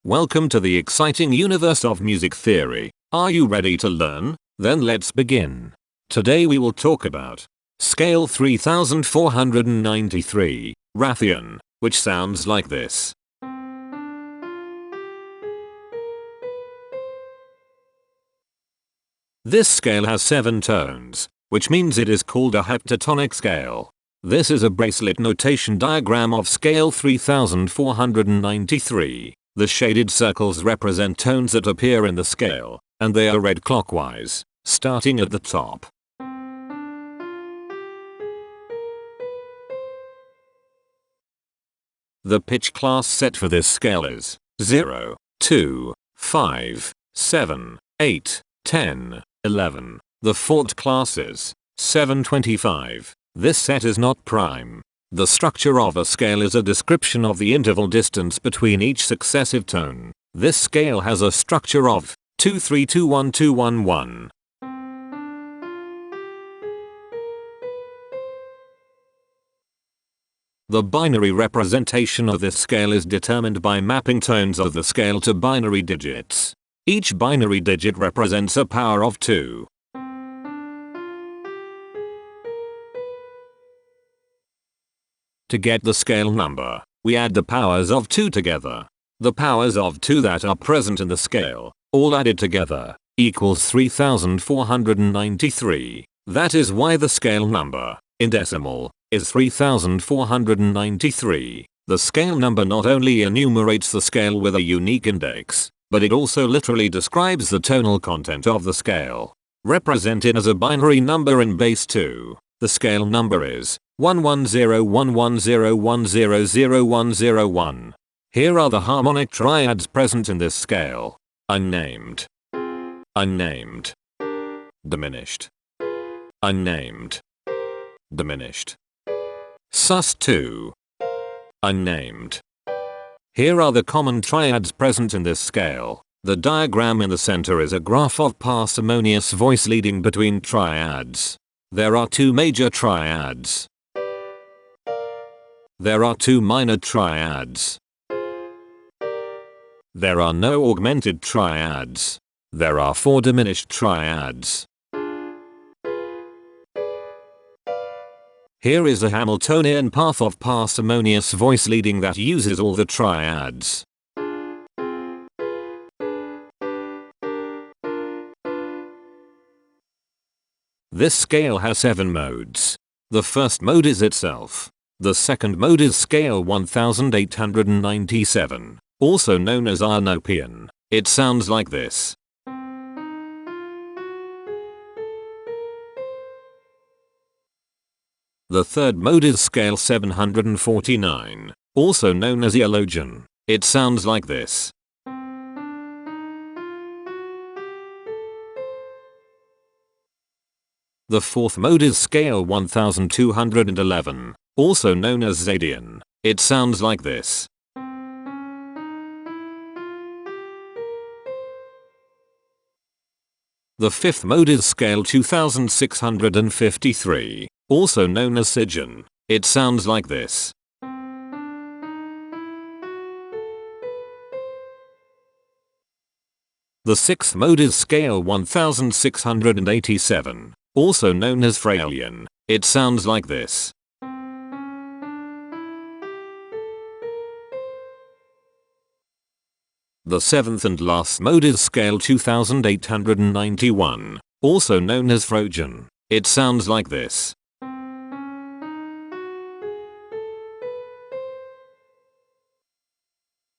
Welcome to the exciting universe of music theory. Are you ready to learn? Then let's begin. Today we will talk about Scale 3493, Rathian, which sounds like this. This scale has 7 tones, which means it is called a heptatonic scale. This is a bracelet notation diagram of scale 3493. The shaded circles represent tones that appear in the scale, and they are read clockwise, starting at the top. The pitch class set for this scale is 0, 2, 5, 7, 8, 10, 11. The fault class is 725. This set is not prime. The structure of a scale is a description of the interval distance between each successive tone. This scale has a structure of 2-3-2-1-2-1-1. The binary representation of this scale is determined by mapping tones of the scale to binary digits. Each binary digit represents a power of 2. To get the scale number, we add the powers of 2 together. The powers of 2 that are present in the scale, all added together, equals 3493. That is why the scale number, in decimal, is 3493. The scale number not only enumerates the scale with a unique index, but it also literally describes the tonal content of the scale. Represented as a binary number in base 2, the scale number is 1101101000101. Here are the harmonic triads present in this scale. Unnamed, unnamed, diminished, unnamed, diminished, sus2, unnamed. Here are the common triads present in this scale. The diagram in the center is a graph of parsimonious voice leading between triads. There are 2 major triads. There are 2 minor triads. There are no augmented triads. There are 4 diminished triads. Here is a Hamiltonian path of parsimonious voice leading that uses all the triads. This scale has 7 modes. The first mode is itself. The second mode is scale 1897, also known as Arnopian. It sounds like this. The third mode is scale 749, also known as Eologian. It sounds like this. The fourth mode is scale 1211, also known as Zadian. It sounds like this. The fifth mode is scale 2653, also known as Stygian. It sounds like this. The sixth mode is scale 1687, also known as Fralian. It sounds like this. The seventh and last mode is scale 2891, also known as Phrygian. It sounds like this.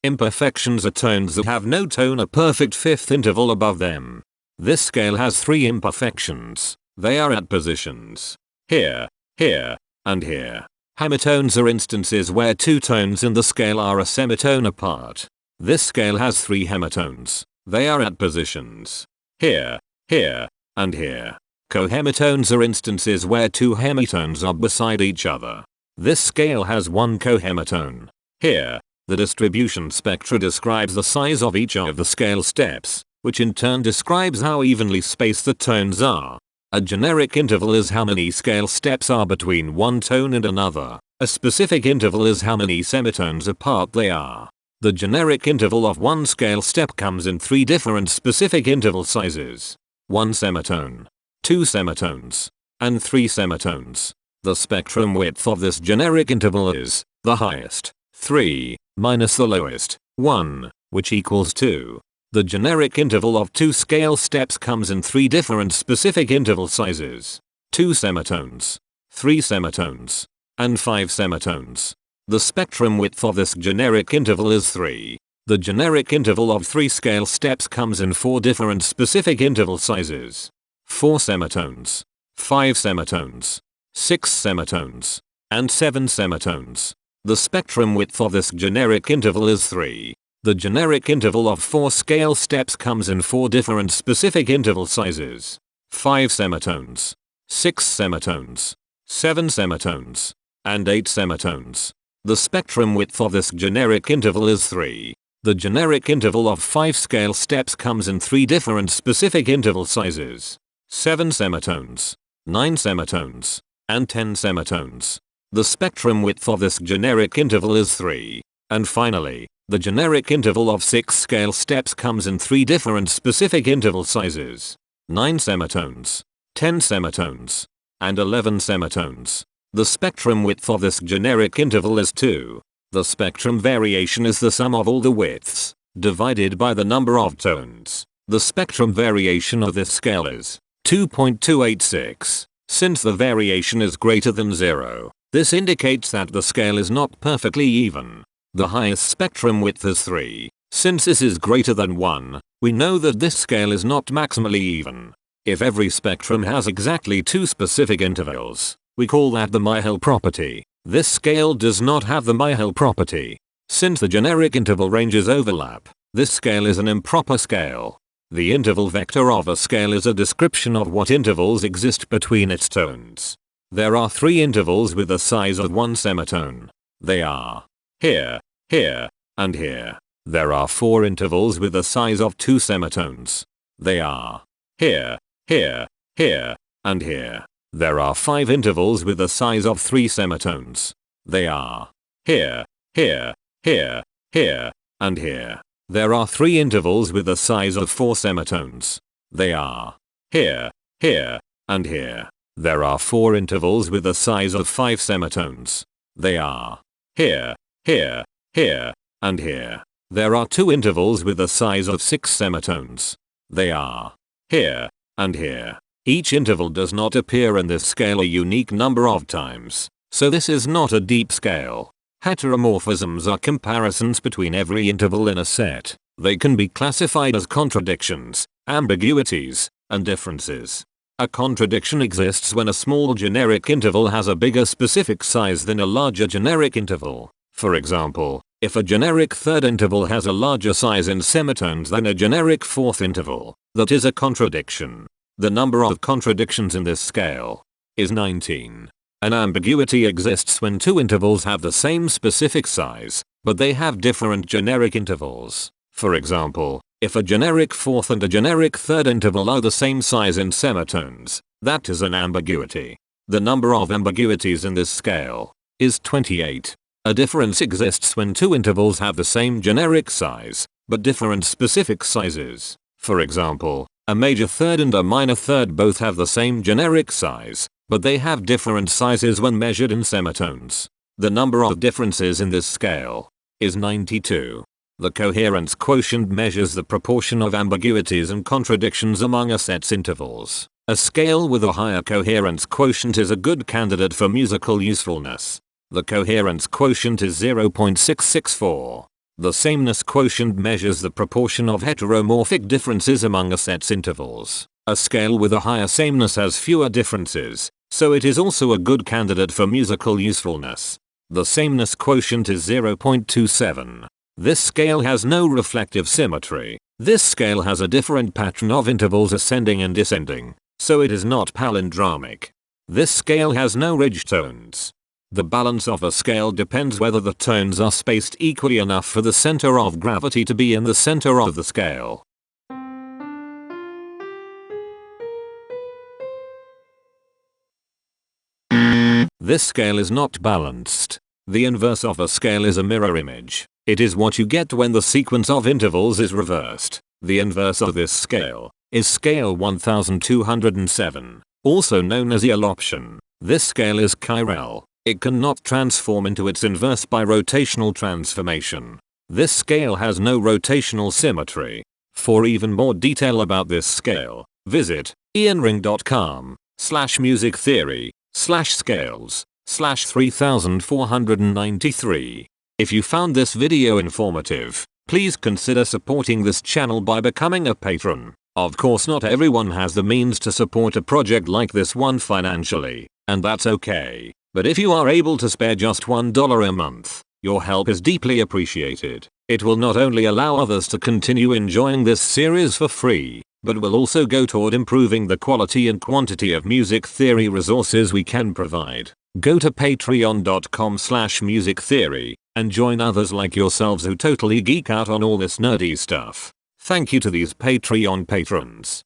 Imperfections are tones that have no tone, a perfect fifth interval above them. This scale has 3 imperfections. They are at positions here, here, and here. Hemitones are instances where 2 tones in the scale are a semitone apart. This scale has 3 hemitones. They are at positions here, here, and here. Cohemitones are instances where 2 hemitones are beside each other. This scale has 1 cohemitone here. The distribution spectra describes the size of each of the scale steps, which in turn describes how evenly spaced the tones are. A generic interval is how many scale steps are between one tone and another. A specific interval is how many semitones apart they are. The generic interval of one scale step comes in 3 different specific interval sizes. 1 semitone, 2 semitones, and 3 semitones. The spectrum width of this generic interval is the highest, 3, minus the lowest, 1, which equals 2. The generic interval of 2 scale steps comes in 3 different specific interval sizes. 2 semitones, 3 semitones, and 5 semitones. The spectrum width of this generic interval is 3. The generic interval of 3 scale steps comes in 4 different specific interval sizes. 4 semitones, 5 semitones, 6 semitones, and 7 semitones. The spectrum width of this generic interval is 3. The generic interval of 4 scale steps comes in 4 different specific interval sizes. 5 semitones, 6 semitones, 7 semitones, and 8 semitones. The spectrum width of this generic interval is 3. The generic interval of 5 scale steps comes in 3 different specific interval sizes. 7 semitones, 9 semitones, and 10 semitones. The spectrum width of this generic interval is 3. And finally, the generic interval of 6 scale steps comes in 3 different specific interval sizes. 9 semitones, 10 semitones, and 11 semitones. The spectrum width of this generic interval is 2. The spectrum variation is the sum of all the widths, divided by the number of tones. The spectrum variation of this scale is 2.286. Since the variation is greater than 0, this indicates that the scale is not perfectly even. The highest spectrum width is 3. Since this is greater than 1, we know that this scale is not maximally even. If every spectrum has exactly 2 specific intervals, we call that the Myhill property. This scale does not have the Myhill property. Since the generic interval ranges overlap, this scale is an improper scale. The interval vector of a scale is a description of what intervals exist between its tones. There are 3 intervals with the size of 1 semitone. They are here, here, and here. There are 4 intervals with the size of 2 semitones. They are here, here, here, and here. There are 5 intervals with the size of 3 semitones. They are here, here, here, here, and here. There are 3 intervals with the size of 4 semitones. They are here, here, and here. There are 4 intervals with the size of 5 semitones. They are here, here, here, and here. There are 2 intervals with the size of 6 semitones. They are here, and here. Each interval does not appear in this scale a unique number of times, so this is not a deep scale. Heteromorphisms are comparisons between every interval in a set. They can be classified as contradictions, ambiguities, and differences. A contradiction exists when a small generic interval has a bigger specific size than a larger generic interval. For example, if a generic third interval has a larger size in semitones than a generic fourth interval, that is a contradiction. The number of contradictions in this scale is 19. An ambiguity exists when 2 intervals have the same specific size, but they have different generic intervals. For example, if a generic fourth and a generic third interval are the same size in semitones, that is an ambiguity. The number of ambiguities in this scale is 28. A difference exists when 2 intervals have the same generic size, but different specific sizes. For example, a major third and a minor third both have the same generic size, but they have different sizes when measured in semitones. The number of differences in this scale is 92. The coherence quotient measures the proportion of ambiguities and contradictions among a set's intervals. A scale with a higher coherence quotient is a good candidate for musical usefulness. The coherence quotient is 0.664. The sameness quotient measures the proportion of heteromorphic differences among a set's intervals. A scale with a higher sameness has fewer differences, so it is also a good candidate for musical usefulness. The sameness quotient is 0.27. This scale has no reflective symmetry. This scale has a different pattern of intervals ascending and descending, so it is not palindromic. This scale has no ridge tones. The balance of a scale depends whether the tones are spaced equally enough for the center of gravity to be in the center of the scale. This scale is not balanced. The inverse of a scale is a mirror image. It is what you get when the sequence of intervals is reversed. The inverse of this scale is scale 1207, also known as eloption. This scale is chiral. It cannot transform into its inverse by rotational transformation. This scale has no rotational symmetry. For even more detail about this scale, visit ianring.com/musictheory/scales/3493. If you found this video informative, please consider supporting this channel by becoming a patron. Of course, not everyone has the means to support a project like this one financially, and that's okay. But if you are able to spare just $1 a month, your help is deeply appreciated. It will not only allow others to continue enjoying this series for free, but will also go toward improving the quality and quantity of music theory resources we can provide. Go to patreon.com/musictheory and join others like yourselves who totally geek out on all this nerdy stuff. Thank you to these Patreon patrons.